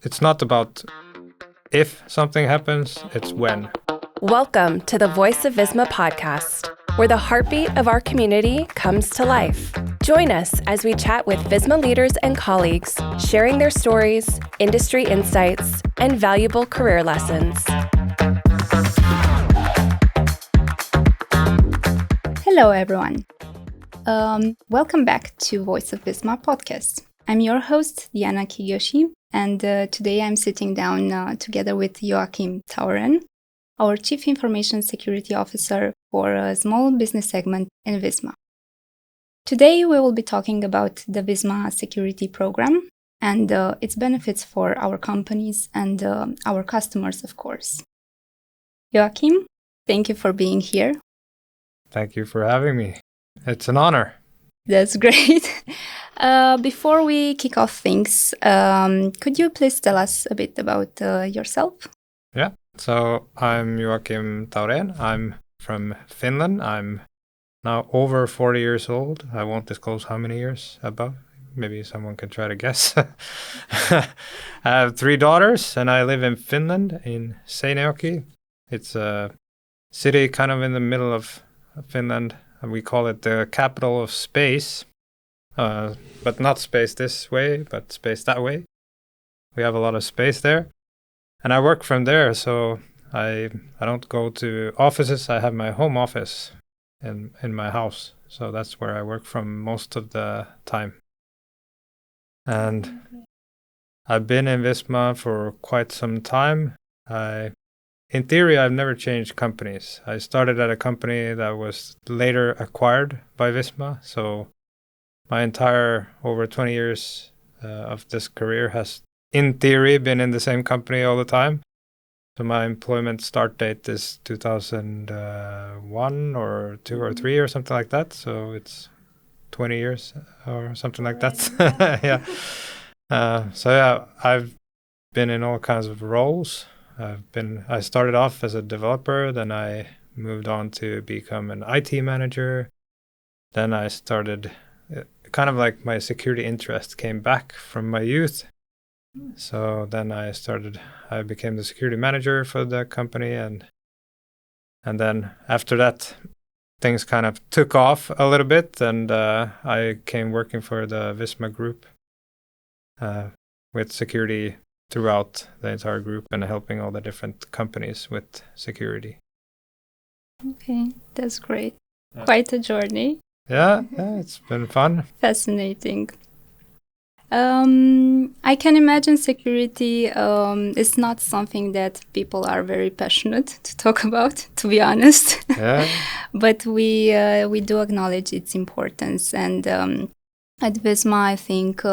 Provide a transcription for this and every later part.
it's not about if something happens, it's when. Welcome to the Voice of Visma podcast, where the heartbeat of our community comes to life. Join us as we chat with Visma leaders and colleagues, sharing their stories, industry insights, and valuable career lessons. Hello, everyone. Welcome back to Voice of Visma podcast. I'm your host, Diana Kiyoshi, and today I'm sitting down together with Joakim Tauren, our Chief Information Security Officer for a small business segment in Visma. Today we will be talking about the Visma Security Program and its benefits for our companies and our customers, of course. Joakim, thank you for being here. Thank you for having me. It's an honor. That's great. Before we kick off things, could you please tell us a bit about yourself? Yeah, so I'm Joakim Tauren. I'm from Finland. I'm now over 40 years old. I won't disclose how many years about. Maybe someone can try to guess. I have 3 daughters and I live in Finland, in Seinäjoki. It's a city kind of in the middle of Finland. We call it the capital of space, but not space this way, but space that way. We have a lot of space there. And I work from there, so I don't go to offices. I have my home office in my house. So that's where I work from most of the time. And I've been in Visma for quite some time. In theory, I've never changed companies. I started at a company that was later acquired by Visma. So my entire over 20 years of this career has, in theory, been in the same company all the time. So my employment start date is 2001 or 2 or 3 or something like that. So it's 20 years or something like that. Yeah. I've been in all kinds of roles. I started off as a developer, then I moved on to become an IT manager. Then I started, kind of like my security interest came back from my youth. So then I became the security manager for the company, and then after that, things kind of took off a little bit, and I came working for the Visma Group with security throughout the entire group and helping all the different companies with security. Okay, that's great. Yeah. Quite a journey. Yeah, it's been fun. Fascinating. I can imagine security is not something that people are very passionate to talk about, to be honest. Yeah. But we do acknowledge its importance, and at Visma, I think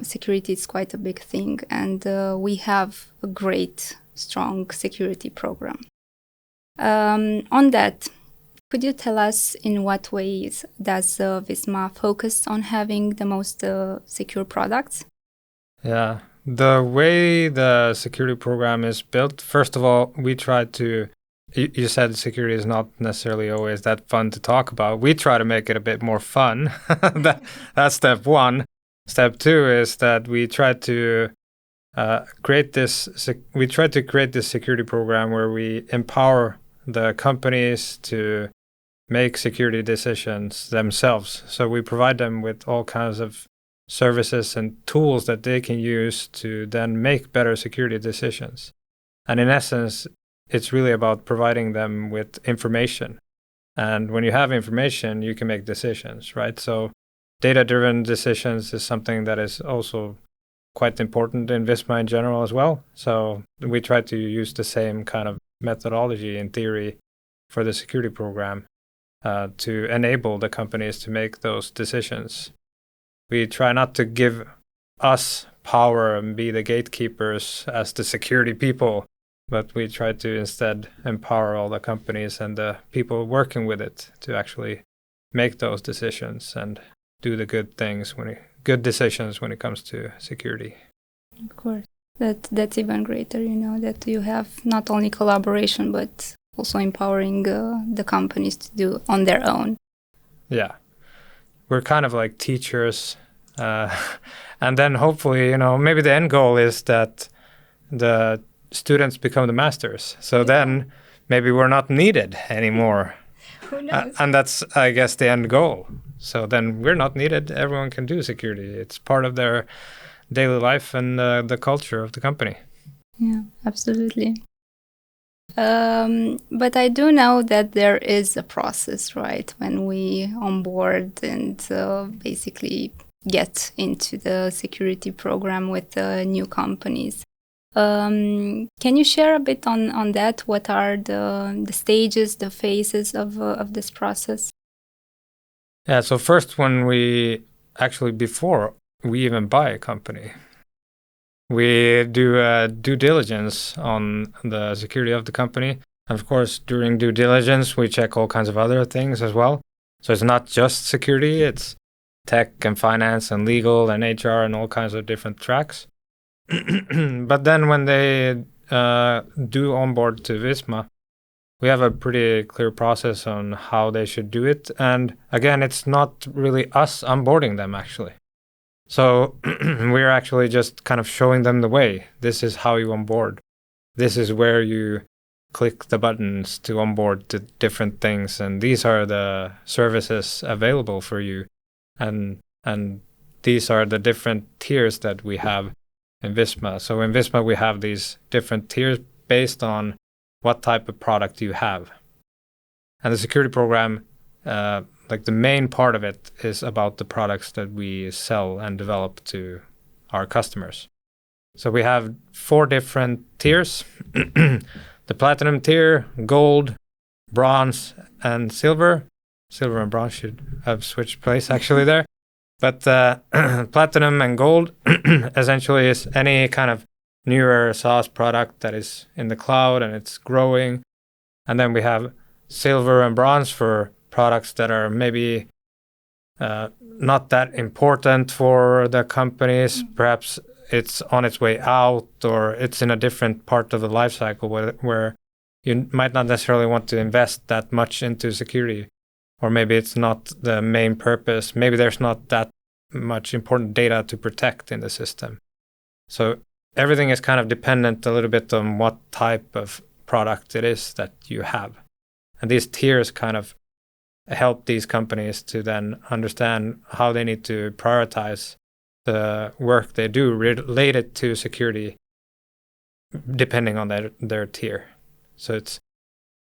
security is quite a big thing, and we have a great, strong security program. On that, could you tell us in what ways does Visma focus on having the most secure products? Yeah, the way the security program is built, first of all, we try to, you said security is not necessarily always that fun to talk about. We try to make it a bit more fun. That's step 1. Step 2 is that we try to create this security program where we empower the companies to make security decisions themselves. So we provide them with all kinds of services and tools that they can use to then make better security decisions. And in essence, it's really about providing them with information. And when you have information, you can make decisions, right? So data-driven decisions is something that is also quite important in Visma in general as well. So we try to use the same kind of methodology in theory for the security program to enable the companies to make those decisions. We try not to give us power and be the gatekeepers as the security people, but we try to instead empower all the companies and the people working with it to actually make those decisions and do the good decisions when it comes to security. Of course. That's even greater, that you have not only collaboration, but also empowering the companies to do on their own. Yeah. We're kind of like teachers. And then hopefully, maybe the end goal is that the students become the masters. So then maybe we're not needed anymore. Who knows? And that's, I guess, the end goal. So then we're not needed. Everyone can do security. It's part of their daily life and the culture of the company. Yeah, absolutely. But I do know that there is a process, right, when we onboard and basically get into the security program with new companies. Can you share a bit on that? What are the stages, the phases of this process? Yeah, so first before we even buy a company, we do due diligence on the security of the company. And of course, during due diligence, we check all kinds of other things as well. So it's not just security, it's tech and finance and legal and HR and all kinds of different tracks. But then when they do onboard to Visma, we have a pretty clear process on how they should do it. And again, it's not really us onboarding them, actually. So we're actually just kind of showing them the way. This is how you onboard. This is where you click the buttons to onboard to different things. And these are the services available for you. And these are the different tiers that we have in Visma. So in Visma, we have these different tiers based on what type of product you have. And the security program, like the main part of it is about the products that we sell and develop to our customers. So we have 4 different tiers. The platinum tier, gold, bronze, and silver. Silver and bronze should have switched place actually there. But platinum and gold essentially is any kind of newer SaaS product that is in the cloud and it's growing. And then we have silver and bronze for products that are maybe not that important for the companies. Perhaps it's on its way out or it's in a different part of the life cycle where you might not necessarily want to invest that much into security. Or maybe it's not the main purpose. Maybe there's not that much important data to protect in the system. So everything is kind of dependent a little bit on what type of product it is that you have. And these tiers kind of help these companies to then understand how they need to prioritize the work they do related to security depending on their tier. So it's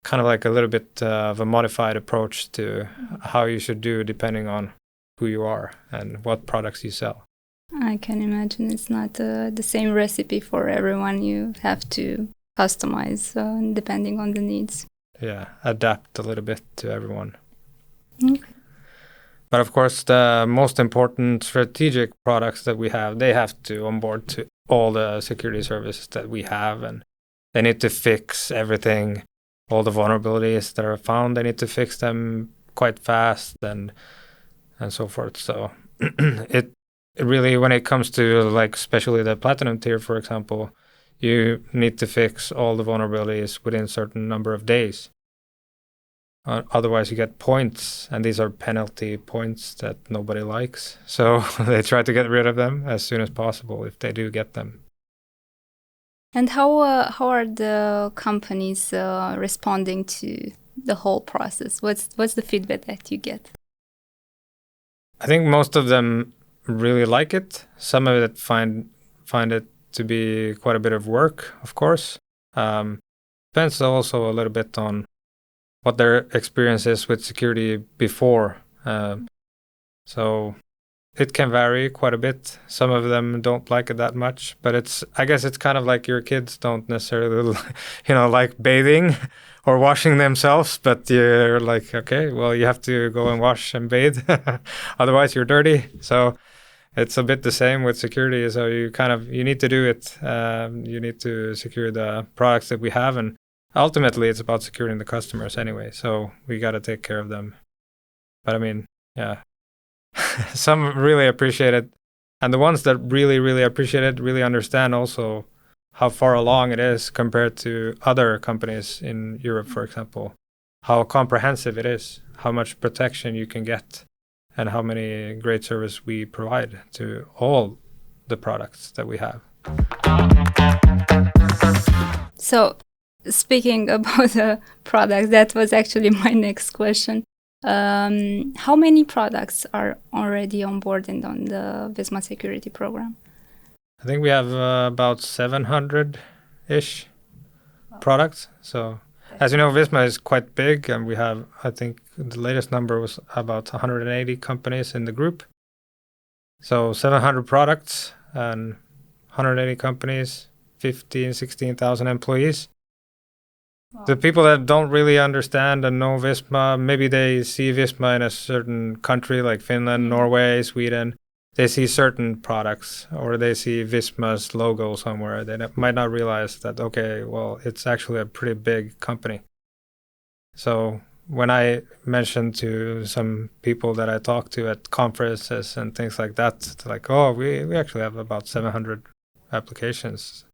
kind of like a little bit of a modified approach to how you should do depending on who you are and what products you sell. I can imagine it's not the same recipe for everyone. You have to customize depending on the needs. Yeah, adapt a little bit to everyone. Okay. But of course, the most important strategic products that we have, they have to onboard to all the security services that we have, and they need to fix everything, all the vulnerabilities that are found. They need to fix them quite fast and so forth. So it really, when it comes to like especially the platinum tier, for example, you need to fix all the vulnerabilities within a certain number of days. Otherwise, you get points, and these are penalty points that nobody likes. So they try to get rid of them as soon as possible if they do get them. And how are the companies responding to the whole process? What's the feedback that you get? I think most of them really like it. Some of it find it to be quite a bit of work, of course. Depends also a little bit on what their experience is with security before. So it can vary quite a bit. Some of them don't like it that much, but I guess it's kind of like your kids don't necessarily, like bathing or washing themselves, but you're like, okay, well, you have to go and wash and bathe, otherwise you're dirty. So it's a bit the same with security. So you need to do it. You need to secure the products that we have, and ultimately it's about securing the customers anyway. So we got to take care of them. But I mean, yeah. Some really appreciate it, and the ones that really, really appreciate it really understand also how far along it is compared to other companies in Europe, for example, how comprehensive it is, how much protection you can get, and how many great service we provide to all the products that we have. So speaking about the products, that was actually my next question. How many products are already onboarded on the Visma Security Program? I think we have about 700-ish products. So as you know, Visma is quite big, and we have, I think the latest number was about 180 companies in the group. So 700 products and 180 companies, 16,000 employees. Wow. The people that don't really understand and know Visma, maybe they see Visma in a certain country like Finland, Norway, Sweden. They see certain products, or they see Visma's logo somewhere. They might not realize that, okay, well, it's actually a pretty big company. So when I mentioned to some people that I talked to at conferences and things like that, it's like, oh, we actually have about 700 applications.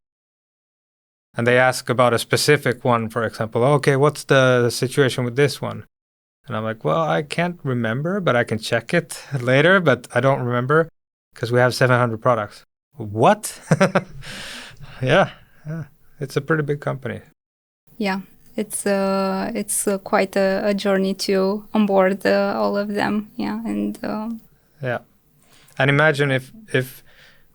And they ask about a specific one, for example, okay, what's the situation with this one? And I'm like, well, I can't remember, but I can check it later, but I don't remember because we have 700 products. What? Yeah, it's a pretty big company. Yeah, it's quite a journey to onboard all of them. Yeah, and yeah, and imagine if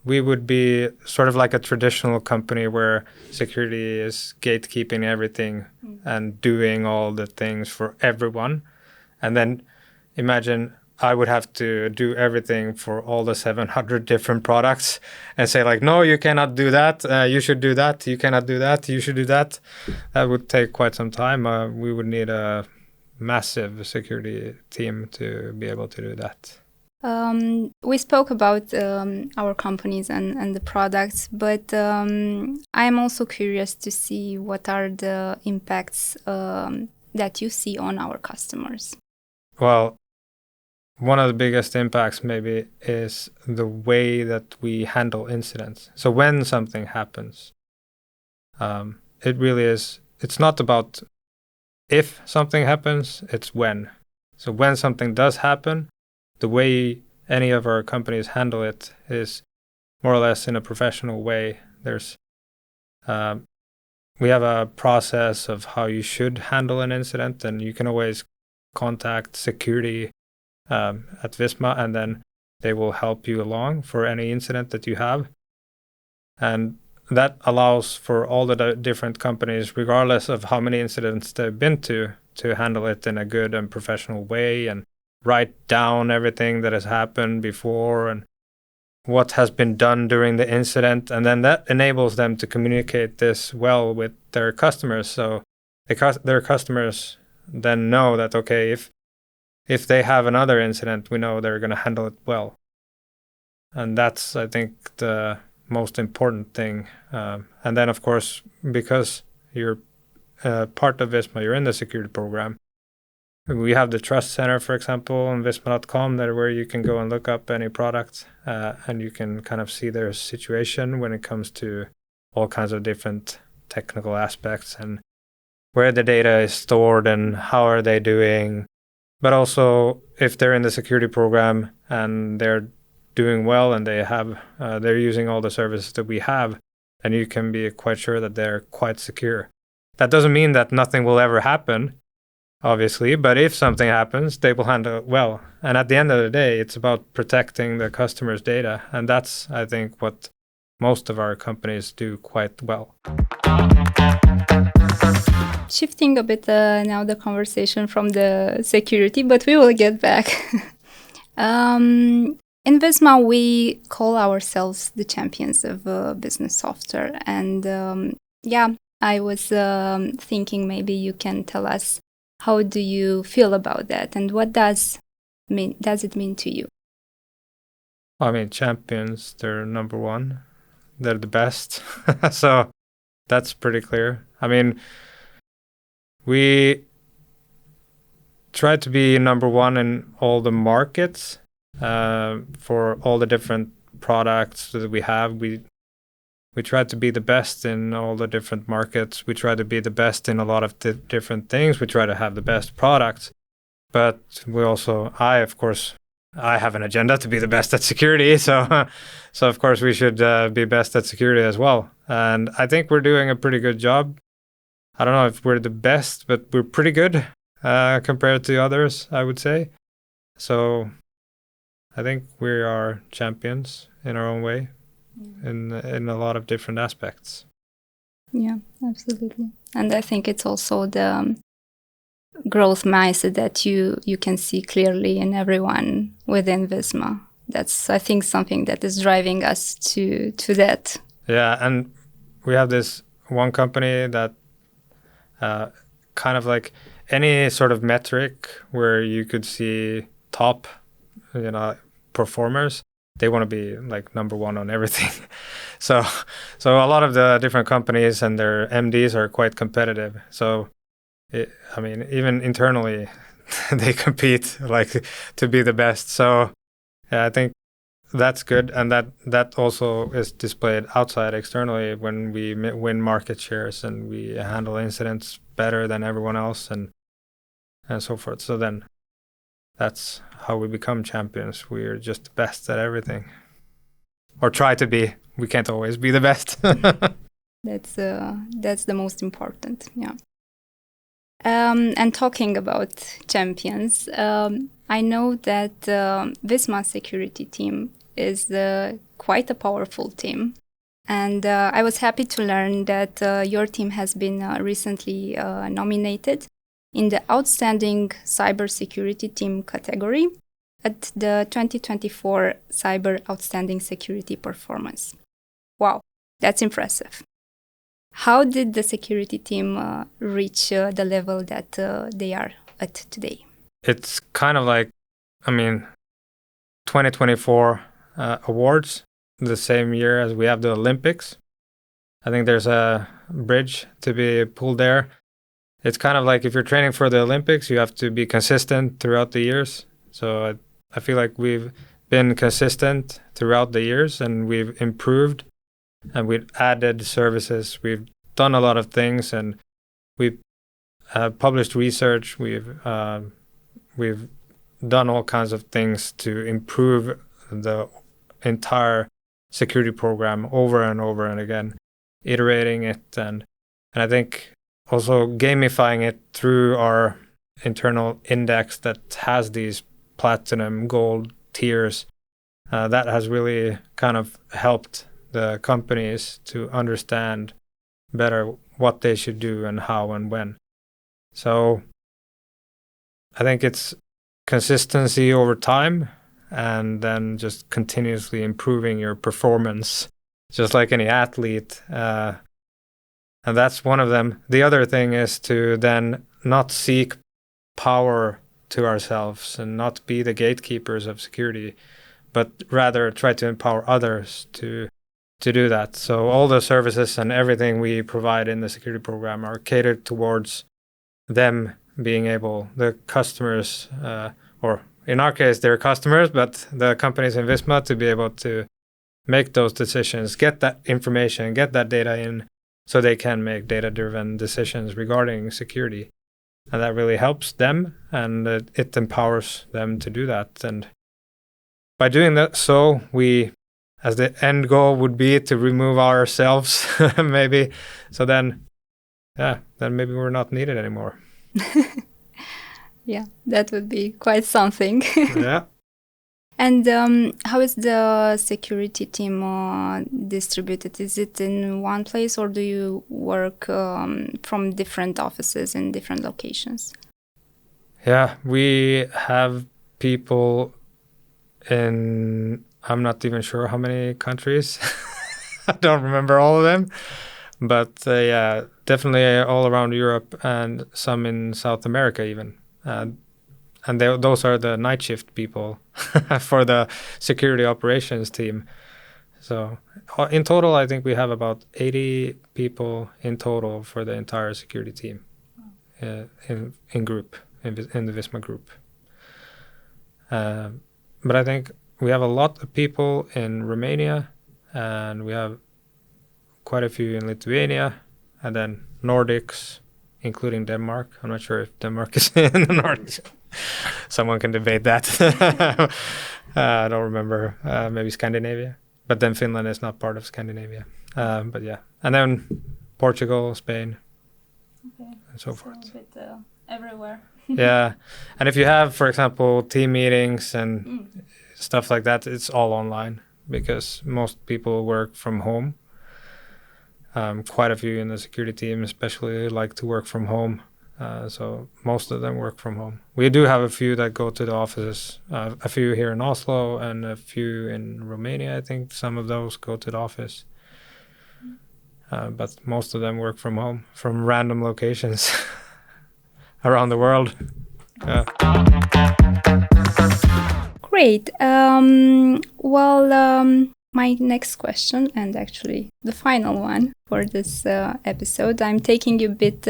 we would be sort of like a traditional company where security is gatekeeping everything and doing all the things for everyone. And then imagine I would have to do everything for all the 700 different products and say like, no, you cannot do that. You should do that. You cannot do that. You should do that. That would take quite some time. We would need a massive security team to be able to do that. We spoke about our companies and the products, but I'm also curious to see what are the impacts that you see on our customers. Well, one of the biggest impacts maybe is the way that we handle incidents. So when something happens, it really is, it's not about if something happens, it's when. So when something does happen, the way any of our companies handle it is more or less in a professional way. There's we have a process of how you should handle an incident, and you can always contact security at Visma, and then they will help you along for any incident that you have. And that allows for all the different companies, regardless of how many incidents they've been to handle it in a good and professional way and write down everything that has happened before and what has been done during the incident. And then that enables them to communicate this well with their customers. So their customers then know that, okay, if they have another incident, we know they're going to handle it well. And that's, I think, the most important thing. And then, of course, because you're part of Visma, you're in the security program. We have the Trust Center, for example, on Visma.com, where you can go and look up any product and you can kind of see their situation when it comes to all kinds of different technical aspects and where the data is stored and how are they doing. But also, if they're in the security program and they're doing well and they're using all the services that we have, then you can be quite sure that they're quite secure. That doesn't mean that nothing will ever happen, obviously, but if something happens, they will handle it well. And at the end of the day, it's about protecting the customer's data. And that's, I think, what most of our companies do quite well. Shifting a bit now the conversation from the security, but we will get back. In Visma, we call ourselves the champions of business software. And I was thinking maybe you can tell us, how do you feel about that? And what does it mean to you? I mean, champions, they're number one. They're the best. So that's pretty clear. I mean, we try to be number one in all the markets for all the different products that we have. We try to be the best in all the different markets. We try to be the best in a lot of different things. We try to have the best products. But I have an agenda to be the best at security. So of course, we should be best at security as well. And I think we're doing a pretty good job. I don't know if we're the best, but we're pretty good compared to others, I would say. So I think we are champions in our own way in a lot of different aspects. Yeah, absolutely. And I think it's also the growth mindset that you can see clearly in everyone within Visma. That's, I think, something that is driving us to that. Yeah, and we have this one company that kind of like any sort of metric where you could see top, performers, they want to be like number one on everything. so a lot of the different companies and their MDs are quite competitive. So even internally, they compete like to be the best. So yeah, I think that's good, and that also is displayed outside externally when we win market shares and we handle incidents better than everyone else and so forth. So then that's how we become champions. We're just the best at everything, or try to be. We can't always be the best. That's the most important. Yeah. And talking about champions, I know that Visma Security team is quite a powerful team. And I was happy to learn that your team has been recently nominated in the Outstanding Cybersecurity Team category at the 2024 Cyber Outstanding Security Performance. Wow, that's impressive. How did the security team reach the level that they are at today? It's kind of like, 2024 awards, the same year as we have the Olympics. I think there's a bridge to be pulled there. It's kind of like if you're training for the Olympics, you have to be consistent throughout the years. So I feel like we've been consistent throughout the years, and we've improved, and we've added services. We've done a lot of things, and we've published research. We've done all kinds of things to improve the entire security program over and over and again, iterating it, and I think also gamifying it through our internal index that has these platinum, gold tiers. That has really kind of helped the companies to understand better what they should do and how and when. So I think it's consistency over time, and then just continuously improving your performance, just like any athlete. And that's one of them. The other thing is to then not seek power to ourselves and not be the gatekeepers of security, but rather try to empower others to do that. So all the services and everything we provide in the security program are catered towards them being able, the customers, or in our case, they're customers, but the companies in Visma, to be able to make those decisions, get that information, get that data in, so they can make data-driven decisions regarding security. And that really helps them, and it empowers them to do that. And by doing that, so we, as the end goal would be to remove ourselves, maybe. So then maybe we're not needed anymore. Yeah, that would be quite something. Yeah. And how is the security team distributed? Is it in one place, or do you work from different offices in different locations? Yeah, we have people in, I'm not even sure how many countries. I don't remember all of them. But yeah, definitely all around Europe, and some in South America even. And those are the night shift people for the security operations team. So in total, I think we have about 80 people in total for the entire security team in group, in the Visma Group. But I think we have a lot of people in Romania, and we have quite a few in Lithuania, and then Nordics, including Denmark. I'm not sure if Denmark is in the Nordics. Someone can debate that. I don't remember. Maybe Scandinavia. But then Finland is not part of Scandinavia. But yeah. And then Portugal, Spain. and so forth. A bit everywhere. Yeah, and if you have, for example, team meetings and stuff like that, it's all online because most people work from home. Quite a few in the security team especially like to work from home. So most of them work from home. We do have a few that go to the offices, a few here in Oslo and a few in Romania. I think some of those go to the office. But most of them work from home, from random locations around the world. Yeah. Great. My next question, and actually the final one for this episode, I'm taking you a bit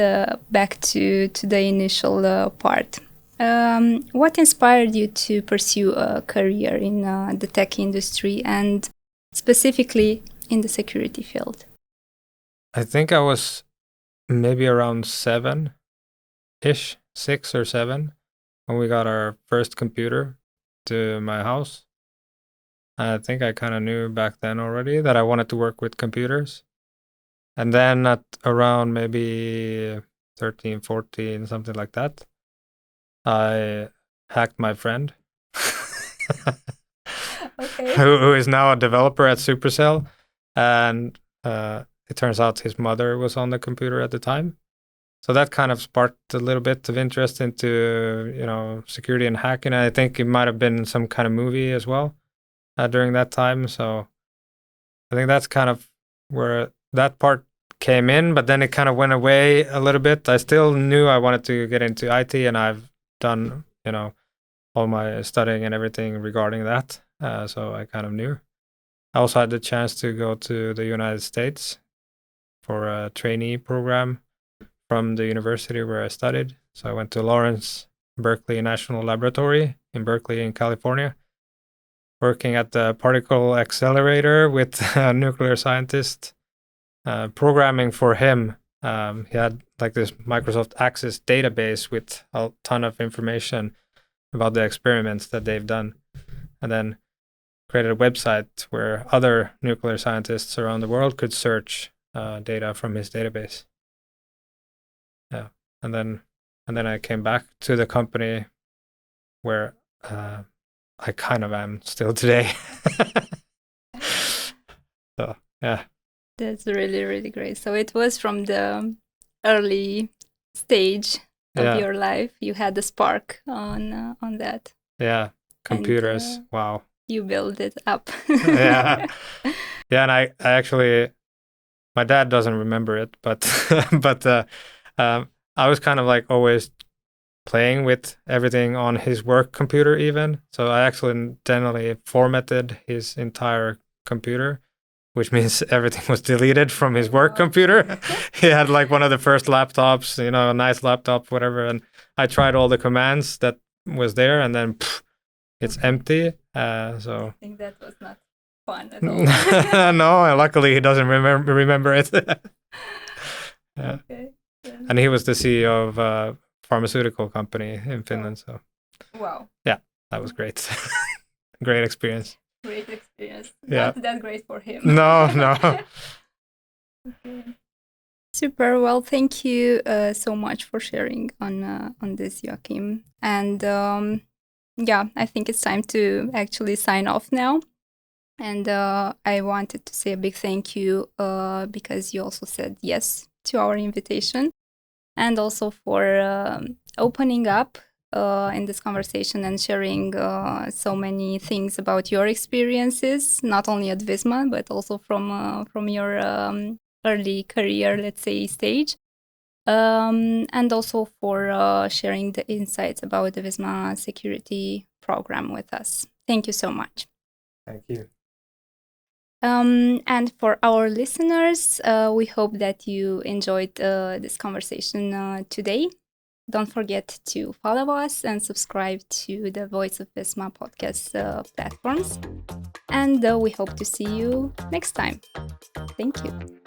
back to the initial part. What inspired you to pursue a career in the tech industry and specifically in the security field? I think I was maybe around 7-ish, 6 or 7, when we got our first computer to my house. I think I kind of knew back then already that I wanted to work with computers. And then at around maybe 13, 14, something like that, I hacked my friend, Okay. who is now a developer at Supercell. And it turns out his mother was on the computer at the time. So that kind of sparked a little bit of interest into, security and hacking. I think it might have been some kind of movie as well during that time. So I think that's kind of where that part came in, but then it kind of went away a little bit. I still knew I wanted to get into IT, and I've done, all my studying and everything regarding that. So I kind of knew. I also had the chance to go to the United States for a trainee program from the university where I studied. So I went to Lawrence Berkeley National Laboratory in Berkeley in California, working at the particle accelerator with a nuclear scientist, programming for him. He had like this Microsoft Access database with a ton of information about the experiments that they've done, and then created a website where other nuclear scientists around the world could search data from his database. Yeah, and then I came back to the company where I kind of am still today. So yeah, That's really, really great. So it was from the early stage of your life. You had the spark on that. Yeah, computers. And, wow. You build it up. Yeah, and I actually, my dad doesn't remember it, but but I was kind of like always playing with everything on his work computer even. So I accidentally formatted his entire computer, which means everything was deleted from his work computer. He had like one of the first laptops, a nice laptop, whatever. And I tried all the commands that was there, and then it's empty. So I think that was not fun at all. No, luckily he doesn't remember it. Yeah. Okay. And he was the CEO of a pharmaceutical company in Finland. So wow. Yeah, that was great. Great experience. Great experience. Yeah. Not that great for him. No. Okay. Super. Well, thank you so much for sharing on this, Joakim. And I think it's time to actually sign off now. And I wanted to say a big thank you because you also said yes to our invitation, and also for opening up in this conversation and sharing so many things about your experiences, not only at Visma, but also from your early career, let's say, stage. And also for sharing the insights about the Visma Security Program with us. Thank you so much. Thank you. And for our listeners, we hope that you enjoyed this conversation today. Don't forget to follow us and subscribe to the Voice of Visma podcast platforms. And we hope to see you next time. Thank you.